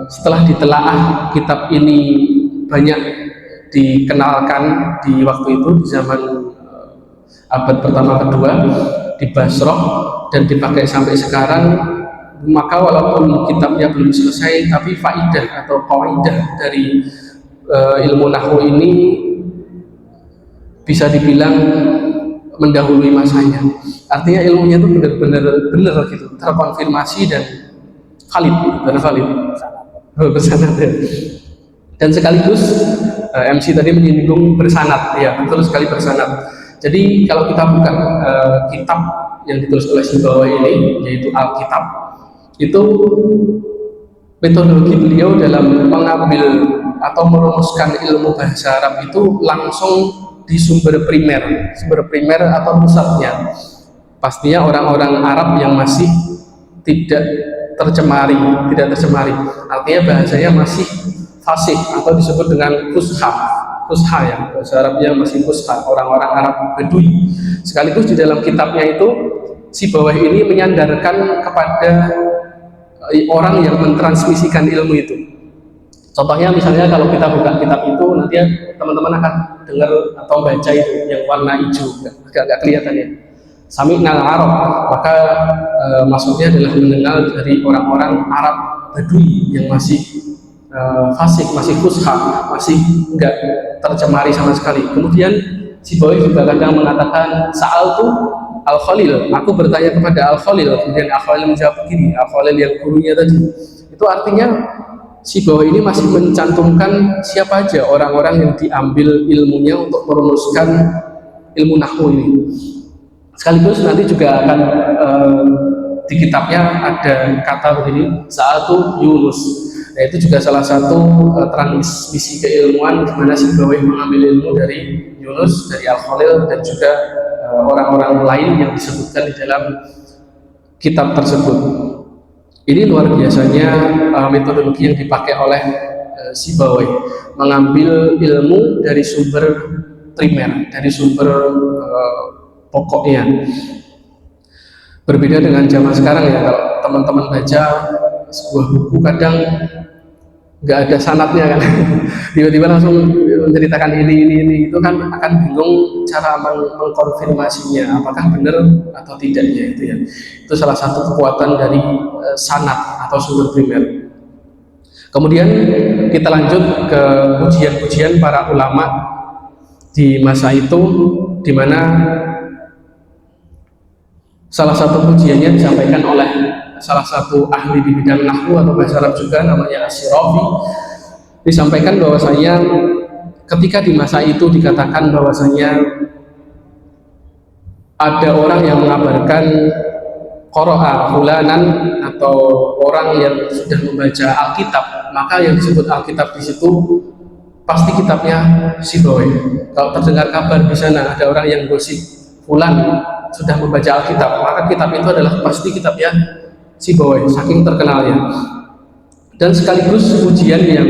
S2: setelah ditelaah kitab ini banyak dikenalkan di waktu itu, di zaman abad pertama kedua di Basrah, dan dipakai sampai sekarang, maka walaupun kitabnya belum selesai, tapi faidah atau kaidah dari ilmu nahwu ini bisa dibilang mendahului masanya. Artinya ilmunya itu benar-benar gitu, terkonfirmasi dan valid. Bersanad ya. Dan sekaligus MC tadi menyinggung bersanad, ya betul sekali bersanad. Jadi kalau kita buka kitab yang ditulis oleh Sibawayh ini, yaitu Alkitab, itu metodologi beliau dalam mengambil atau merumuskan ilmu bahasa Arab itu langsung di sumber primer atau pusatnya. Pastinya orang-orang Arab yang masih tidak tercemari. Artinya bahasanya masih fasih atau disebut dengan fusha ya, bahasa Arabnya masih fusha, orang-orang Arab Badui. Sekaligus di dalam kitabnya itu Sibawayh ini menyandarkan kepada orang yang mentransmisikan ilmu itu. Contohnya misalnya kalau kita buka kitab itu, nanti teman-teman akan dengar atau baca itu yang warna hijau, agak kelihatan ya, Sami'nal Arab, maka maksudnya adalah mendengar dari orang-orang Arab Badui yang masih fasik, masih fusha, masih enggak tercemari sama sekali. Kemudian Sibawayh juga kadang mengatakan Sa'altu Al-Khalil, aku bertanya kepada Al-Khalil. Kemudian Al-Khalil menjawab begini, Al-Khalil yang gurunya tadi. Itu artinya Sibawayh ini masih mencantumkan siapa aja orang-orang yang diambil ilmunya untuk merumuskan ilmu nahwu ini. Sekaligus nanti juga akan di kitabnya ada kata begini, Sa'altu Yunus. Nah, itu juga salah satu transmisi keilmuan di mana Sibawayh mengambil ilmu dari Yunus, dari Al-Khalil, dan juga orang-orang lain yang disebutkan di dalam kitab tersebut. Ini luar biasanya metodologi yang dipakai oleh Sibawayh, mengambil ilmu dari sumber primer, dari sumber pokoknya. Berbeda dengan zaman sekarang ya, kalau teman-teman baca sebuah buku kadang nggak ada sanadnya kan, tiba-tiba langsung menceritakan ini, itu kan akan bingung cara mengkonfirmasinya apakah benar atau tidaknya itu ya. Itu salah satu kekuatan dari sanad atau sumber primer. Kemudian kita lanjut ke pujian-pujian para ulama di masa itu, di mana salah satu pujiannya disampaikan oleh salah satu ahli di bidang nahwu atau bahasa Arab juga, namanya Asy-Syirafi. Disampaikan bahwasanya ketika di masa itu dikatakan bahwasanya ada orang yang mengabarkan qara'a fulanan, atau orang yang sudah membaca Alkitab maka yang disebut Alkitab di situ pasti kitabnya Sibawai. Kalau terdengar kabar di sana ada orang yang gosip fulan sudah membaca Alkitab, maka kitab itu adalah pasti kitabnya Sibawai, saking terkenalnya. Dan sekaligus pujian yang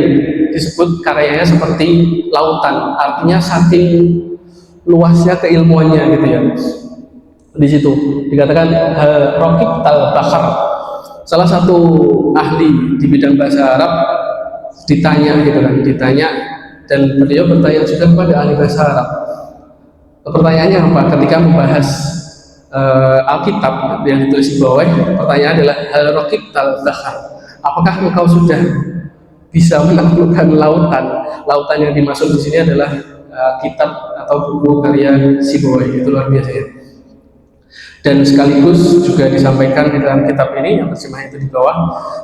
S2: disebut karyanya seperti lautan, artinya saking luasnya keilmuannya gitu ya. Di situ dikatakan Rokib Tal-Bahar, salah satu ahli di bidang bahasa Arab ditanya gitu kan, dan beliau bertanya juga kepada ahli bahasa Arab. Pertanyaannya apa? Ketika membahas Alkitab yang ditulis di bawah, pertanyaan adalah hal Rokib Tal-Bahar, apakah engkau sudah bisa menaklukkan lautan? Lautan yang dimaksud di sini adalah kitab atau buku karya Sibawai, itu luar biasa ya. Dan sekaligus juga disampaikan di dalam kitab ini yang terjemah itu di bawah,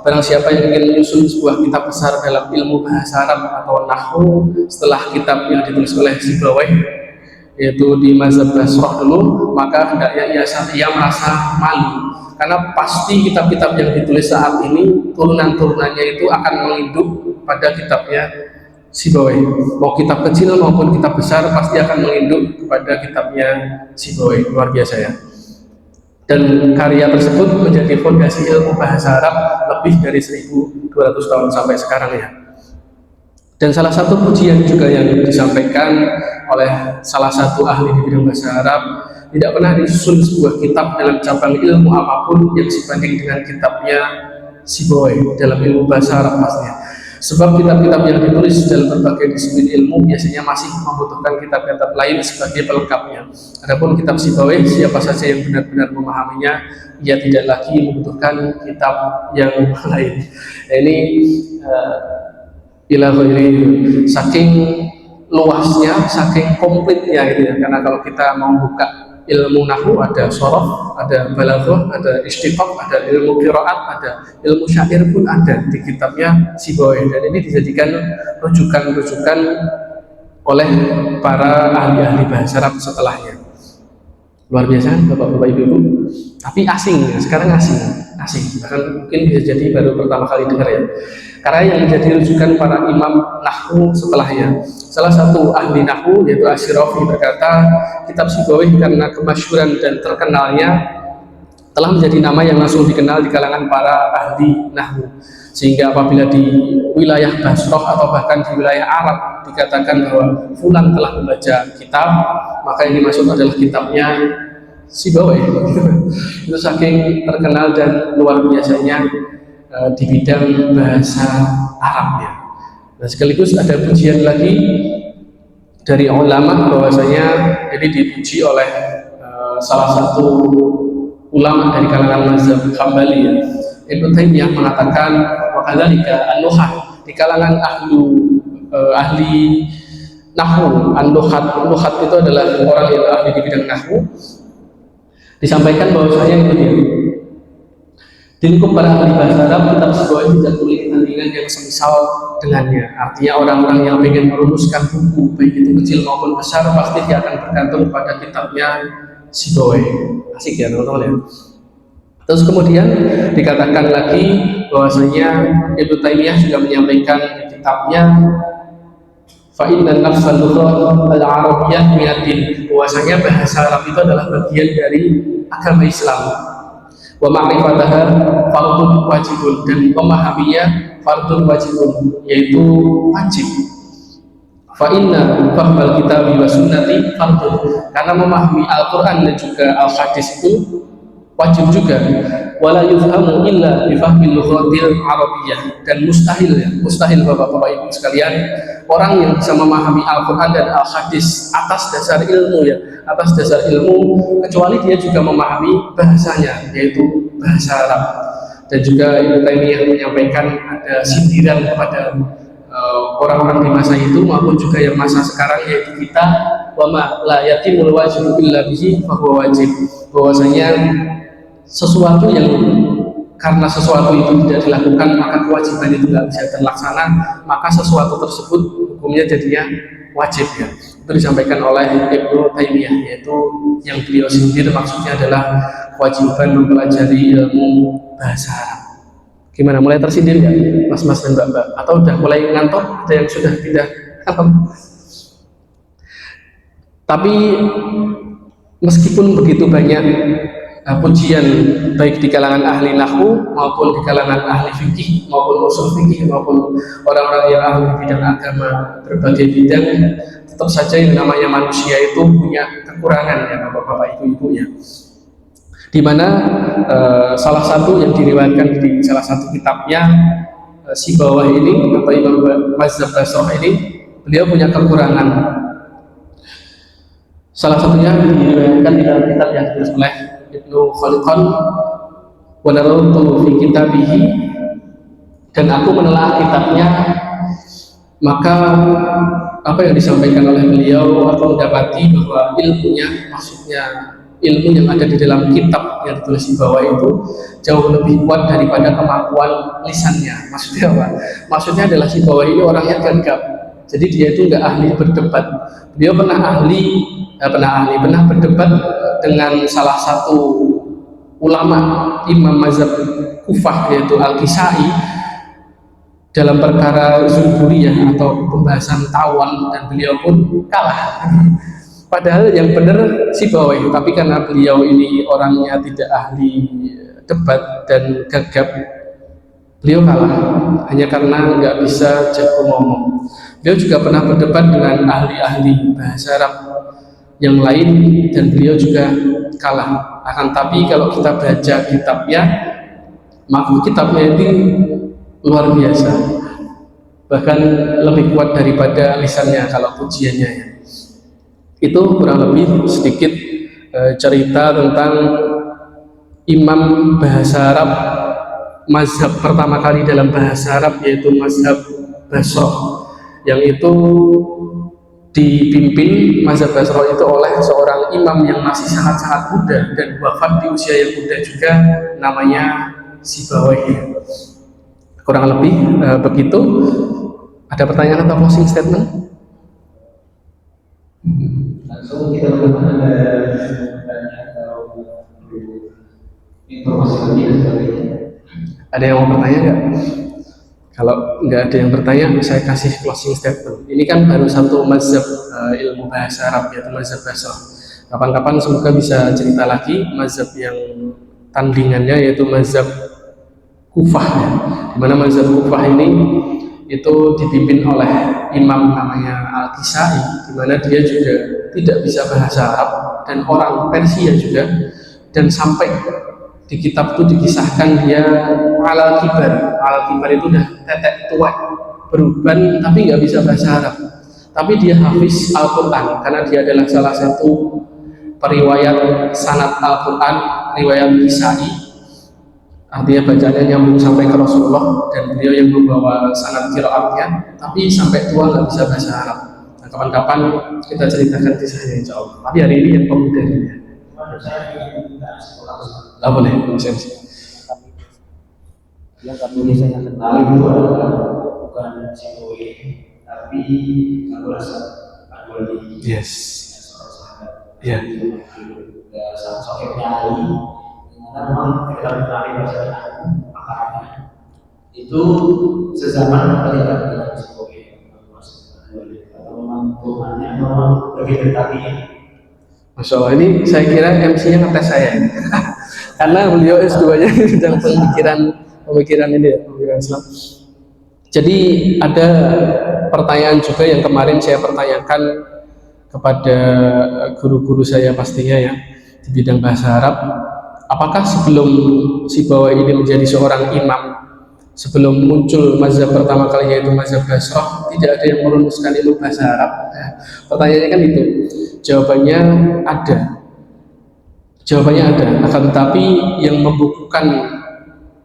S2: barang siapa yang ingin menyusun sebuah kitab besar dalam ilmu bahasa Arab atau nahwu setelah kitab yang ditulis oleh Sibawai, yaitu di mazhab Basrah dulu, maka hendaknya ia merasa malu, karena pasti kitab-kitab yang ditulis saat ini turunan-turunannya itu akan menginduk pada kitabnya Sibawai. Mau kitab kecil maupun kitab besar pasti akan menginduk kepada kitabnya Sibawai. Luar biasa ya. Dan karya tersebut menjadi fondasi ilmu bahasa Arab lebih dari 1200 tahun sampai sekarang ya. Dan salah satu pujian juga yang disampaikan oleh salah satu ahli di bidang bahasa Arab, tidak pernah disusun sebuah kitab dalam cabang ilmu apapun yang sebanding dengan kitabnya Sibawai dalam ilmu bahasa Arab pastinya. Sebab kitab-kitab yang ditulis dalam berbagai disiplin ilmu biasanya masih membutuhkan kitab-kitab lain sebagai pelengkapnya. Adapun kitab Sibawai, siapa saja yang benar-benar memahaminya, ia tidak lagi membutuhkan kitab yang lain. Nah, ini saking luasnya, saking komplitnya gitu ya. Karena kalau kita mau buka ilmu nahwu, ada shorof, ada balaghah, ada istiqaq, ada ilmu qiraat, ada ilmu syair pun ada di kitabnya Sibawai, dan ini dijadikan rujukan-rujukan oleh para ahli-ahli bahasa Arab setelahnya. Luar biasa kan Bapak-bapak Ibu-ibu, tapi asing ya, sekarang asing, bahkan mungkin bisa jadi baru pertama kali dengar ya, karena yang menjadi rujukan para imam nahwu setelahnya. Salah satu ahli nahwu yaitu Asy-Syirazi berkata, kitab Sibawai karena kemasyhuran dan terkenalnya telah menjadi nama yang langsung dikenal di kalangan para ahli nahwu, sehingga apabila di wilayah Basrah atau bahkan di wilayah Arab dikatakan bahwa fulan telah membaca kitab, maka ini maksud adalah kitabnya Sibawai. Itu saking terkenal dan luar biasanya di bidang bahasa Arabnya. Nah, sekaligus ada pujian lagi dari ulama bahwasanya ini dipuji oleh salah satu ulama dari kalangan mazhab Hambali ya. Ibnu Taimiyah mengatakan wakadzalika an-nuhat, di kalangan ahli nahwu, an-nuhat itu adalah orang yang ahli di bidang nahwu, disampaikan bahwasanya itu dia di lingkup para ahli bahasa Arab, kitab Sibawai tidak boleh tandingan yang semisal dengannya. Artinya orang-orang yang ingin merumuskan buku baik itu kecil maupun besar pasti dia akan bergantung pada kitabnya Sibawai. Asik ya teman-teman ya. Terus kemudian dikatakan lagi bahwasanya Ibnu Taimiyah juga menyampaikan di kitabnya fa inna nafsal lughah al-arabiyyah min ad-din, bahwasanya bahasa Arab itu adalah bagian dari agama Islam. Wa ma'rifataha fardun wajibun, dan memahaminya fardun wajibun, yaitu wajib. Fa inna fahmal kitabi wa sunnati fardun, karena memahami Al-Quran dan juga Al-Hadis itu wajib juga. Wala yufhamu illa bifahmil lughatil arabiyyah, dan mustahil Bapak-bapak Ibu sekalian, orang yang bisa memahami Al-Quran dan Al-Hadis atas dasar ilmu ya, atas dasar ilmu, kecuali dia juga memahami bahasanya, yaitu bahasa Arab. Dan juga Ibnu Taimiyah menyampaikan ada sindiran kepada orang-orang di masa itu maupun juga yang masa sekarang, yaitu kita, wa ma la yatimul wajibu illa bihi fa huwa wajib, bahwasanya sesuatu yang karena sesuatu itu tidak dilakukan maka kewajiban itu tidak bisa terlaksana, maka sesuatu tersebut hukumnya jadinya wajib ya. Itu disampaikan oleh Ibnu Taimiyah, yaitu yang beliau sindir maksudnya adalah kewajiban mempelajari ilmu bahasa Arab Gimana, mulai tersindir nggak mas-mas dan mbak-mbak? Atau udah mulai ngantuk? Ada yang sudah pindah? Tapi meskipun begitu banyak pujian baik di kalangan ahli nahwu maupun di kalangan ahli fikih maupun usul fikih maupun orang-orang yang ahli bidang agama berbagai bidang, tetap saja yang namanya manusia itu punya kekurangan ya bapak-bapak ibu-ibu ya. Di mana salah satu yang diriwayatkan di salah satu kitabnya si bawah ini atau Imam Mazhab Basrah ini, beliau punya kekurangan. Salah satunya diriwayatkan di dalam kitab yang ditulis oleh Ibnu Khaldun, wa narautu fi kitabihi, dan aku menelaah kitabnya, maka apa yang disampaikan oleh beliau aku mendapati bahwa ilmunya, maksudnya ilmu yang ada di dalam kitab yang ditulis di bawah itu jauh lebih kuat daripada kemampuan lisannya. Maksudnya apa? Maksudnya adalah si bawah ini orangnya gagap, jadi dia itu nggak ahli berdebat. Beliau pernah berdebat dengan salah satu ulama imam mazhab Kufah yaitu Al-Kisai dalam perkara Zulburiyah atau pembahasan tawon, dan beliau pun kalah. Padahal yang benar si bawah, tapi karena beliau ini orangnya tidak ahli debat dan gagap, beliau kalah hanya karena nggak bisa jago ngomong. Beliau juga pernah berdebat dengan ahli-ahli bahasa Arab yang lain dan beliau juga kalah. Akan tapi kalau kita baca kitabnya, maka kitabnya ini luar biasa, bahkan lebih kuat daripada lisannya kalau pujiannya ya. Itu kurang lebih sedikit cerita tentang imam bahasa Arab mazhab pertama kali dalam bahasa Arab, yaitu mazhab Basrah, yang itu dipimpin mazhab Basrah itu oleh seorang imam yang masih sangat-sangat muda dan wafat di usia yang muda juga, namanya Sibawayh. Kurang lebih begitu. Ada pertanyaan atau closing statement?
S3: Langsung kita bagaimana atau informasi lebih dan sebagainya.
S2: Ada yang mau bertanya nggak? Kalau nggak ada yang bertanya, saya kasih closing statement. Ini kan baru satu mazhab ilmu bahasa Arab, yaitu mazhab Basrah. Kapan-kapan semoga bisa cerita lagi mazhab yang tandingannya, yaitu mazhab Kufah ya. Dimana mazhab Kufah ini itu dipimpin oleh imam namanya Al-Kisai, dimana dia juga tidak bisa bahasa Arab dan orang Persia juga, dan sampai di kitab itu dikisahkan dia alal kibar. Alal kibar itu udah tetek tua, beruban, tapi nggak bisa bahasa Arab, tapi dia hafiz Al-Quran karena dia adalah salah satu periwayat sanad Al-Quran, riwayat Kisai. Artinya bacanya nyambung sampai ke Rasulullah, dan beliau yang membawa sanad qiraatnya, tapi sampai tua nggak bisa bahasa Arab. Nah, kapan-kapan kita ceritakan kisahnya insya Allah. Tapi hari ini yang pemuda ini ya. Nggak boleh, lisensi.
S3: Yang kami saya kenal itu adalah bukan Sibawayh, tapi Abu Hasan Al-Ghazali.
S2: Yes. Ya.
S3: Sosoknya Ali, karena memang kita mencari bahasa akarnya itu sezaman ketika dengan Sibawayh. Atau memang Tuhannya memang lebih dekat.
S2: Masya Allah, ini saya kira MC-nya ngetes saya karena beliau S2-nya dalam pemikiran ini ya, pemikiran Islam. Jadi ada pertanyaan juga yang kemarin saya pertanyakan kepada guru-guru saya pastinya ya di bidang bahasa Arab, apakah sebelum Sibawayh ini menjadi seorang imam, sebelum muncul mazhab pertama kali yaitu mazhab Basrah, tidak ada yang merumuskan ilmu bahasa Arab? Pertanyaannya kan itu. Jawabannya ada. Akan tetapi yang membukukan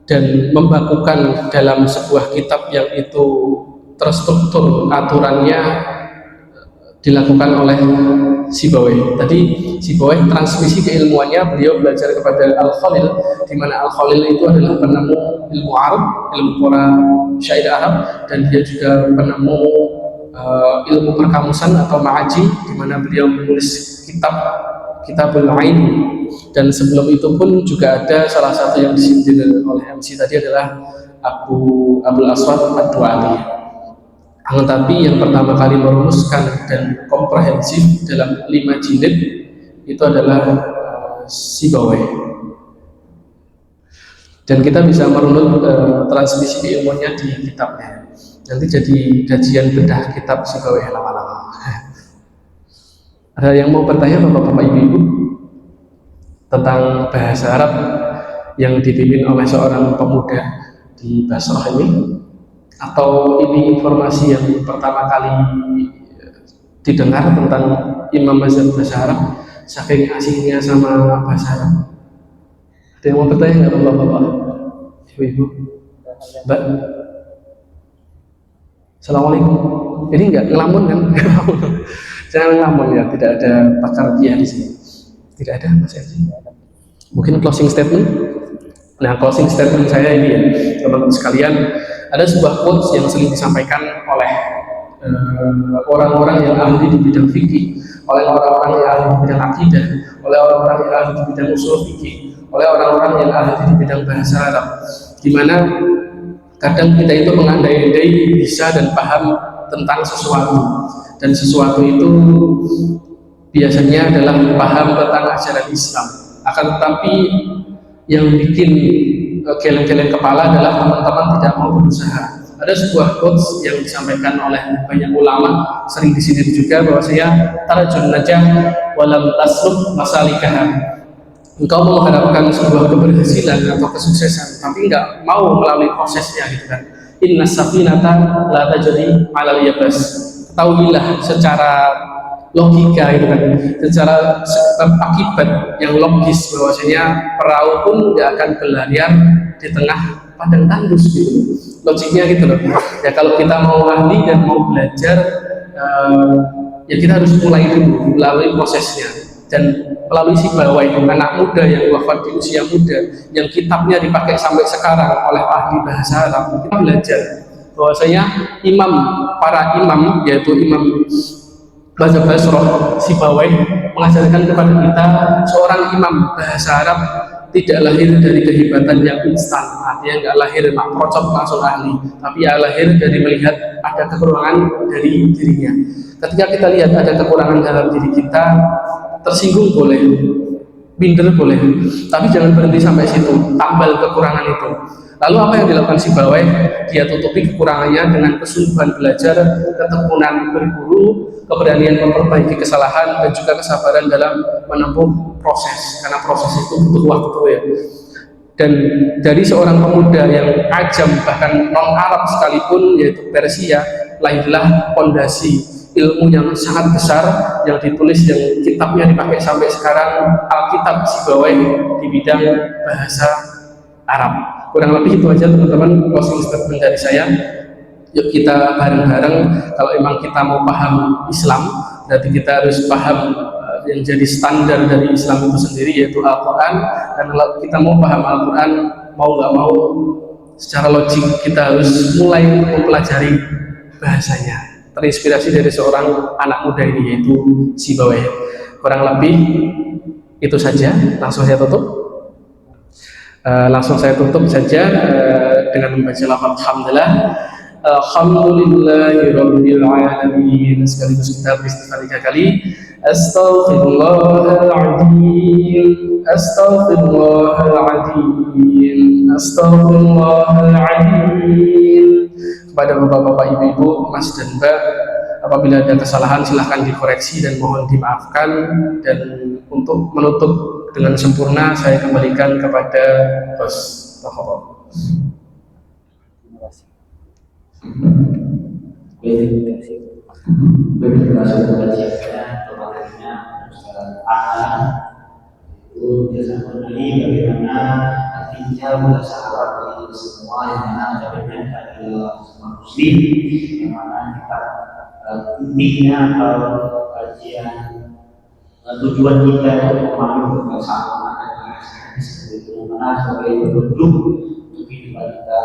S2: dan membakukan dalam sebuah kitab yang itu terstruktur aturannya dilakukan oleh Sibawayh. Tadi Sibawayh transmisi keilmuannya, beliau belajar kepada Al-Khalil, di mana Al-Khalil itu adalah penemu ilmu Arab, ilmu para syair Arab, dan dia juga penemu ilmu perkamusan atau ma'aji, di mana beliau menulis Kitabul Ain. Dan sebelum itu pun juga ada salah satu yang disindir oleh MC tadi adalah Abul Aswad Ad-Du'ali. Akan tapi yang pertama kali merumuskan dan komprehensif dalam 5 jilid itu adalah Sibawayh. Dan kita bisa merunut transmisi ilmunya di kitabnya. Nanti jadi kajian bedah kitab Sibawayh lama-lama. Ada yang mau bertanya Bapak-bapak Ibu-ibu tentang bahasa Arab yang dipimpin oleh seorang pemuda di Basrah ini? Atau ini informasi yang pertama kali didengar tentang Imam Mazhab bahasa Arab saking asingnya sama bahasa Arab? Ada yang mau bertanya nggak Bapak-bapak? Ibu-ibu? Mbak? Assalamualaikum. Ini nggak ngelamun kan? Jangan ngelamun ya, tidak ada pakar dia di sini. Tidak ada Mas Edi. Mungkin closing statement. Nah, closing statement saya ini ya, teman-teman sekalian, ada sebuah quotes yang sering disampaikan oleh orang-orang yang ahli di bidang fikih, oleh orang-orang yang ahli di bidang akidah, oleh orang-orang yang ahli di bidang usul fikih, oleh orang-orang yang ahli di bidang bahasa Arab, di mana kadang kita itu mengandai-andai bisa dan paham tentang sesuatu, dan sesuatu itu biasanya adalah paham tentang ajaran Islam. Akan tetapi yang bikin geleng-geleng kepala adalah teman-teman tidak mau berusaha. Ada sebuah quotes yang disampaikan oleh banyak ulama, sering disindir juga, bahwasanya tarjun najah walam tasluk masalikaha. Engkau mengharapkan sebuah keberhasilan atau kesuksesan, tapi enggak mau melalui prosesnya, gitu kan. Inna safinata la tajri 'alal yabas. Ketahuilah secara logika, gitu kan, secara akibat yang logis, bahwasanya perahu pun tidak akan berlayar di tengah padang tandus, gitu. Logiknya gitu loh. Ya kalau kita mau ahli dan mau belajar, ya kita harus mulai dulu melalui prosesnya. Dan melalui Sibawayh, anak muda yang wafat di usia muda, yang kitabnya dipakai sampai sekarang oleh ahli bahasa Arab, kita belajar bahwasanya para imam, yaitu Imam Mazhab Basrah Sibawayh, mengajarkan kepada kita seorang imam bahasa Arab tidak lahir dari kehebatan yang instan, artinya nggak lahir mak procot langsung ahli, tapi ya lahir dari melihat ada kekurangan dari dirinya. Ketika kita lihat ada kekurangan dalam diri kita, tersinggung boleh, minder boleh, tapi jangan berhenti sampai situ, tambal kekurangan itu. Lalu apa yang dilakukan Sibawayh? Dia tutupi kekurangannya dengan kesungguhan belajar, ketekunan berguru, keberanian memperbaiki kesalahan, dan juga kesabaran dalam menempuh proses, karena proses itu butuh waktu ya. Dan dari seorang pemuda yang ajam, bahkan non-Arab sekalipun, yaitu Persia, lahirlah fondasi ilmu yang sangat besar yang ditulis, yang kitabnya dipakai sampai sekarang, Alkitab Sibawayh di bidang bahasa Arab. Kurang lebih itu aja teman-teman closing statement dari saya. Yuk kita bareng-bareng, kalau emang kita mau paham Islam, berarti kita harus paham yang jadi standar dari Islam itu sendiri, yaitu Al-Quran. Dan kalau kita mau paham Al-Quran, mau nggak mau, secara logik kita harus mulai mempelajari bahasanya. Terinspirasi dari seorang anak muda ini, yaitu Sibawayh. Kurang lebih itu saja. Langsung saya tutup. Saja dengan membaca lafaz hamdalah. Alhamdulillahirabbil alamin. Sekaligus kita beristighfar 3 kali. Astaghfirullahaladzim, astaghfirullahaladzim, astaghfirullahaladzim. Kepada bapak-bapak, ibu-ibu, mas dan mbak, apabila ada kesalahan silahkan dikoreksi dan mohon dimaafkan. Dan untuk menutup dengan sempurna saya kembalikan kepada host.
S1: Terima kasih itu biasa mengenai bagaimana artinya bahasa Arab ini semua, yang mana jadinya adalah semua muslim, yang mana kita intinya atau kajian tujuan kita untuk memahami kebersamaan adalah seperti itu, yang mana sebagai bentuk untuk kehidupan kita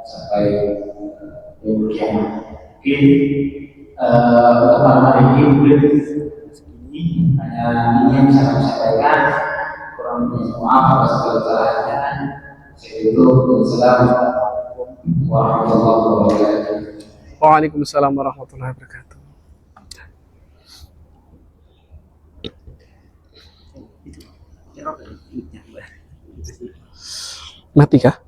S1: sampai yaumul kiamat. Mungkin untuk malam hari ini mungkin segini, hanya ini yang bisa kami sampaikan. Kurang lebih maaf atas segala kesalahannya. Saya tutup. Wassalamualaikum
S3: warahmatullahi wabarakatuh.
S2: Waalaikumsalam warahmatullahi wabarakatuh. Mati kah?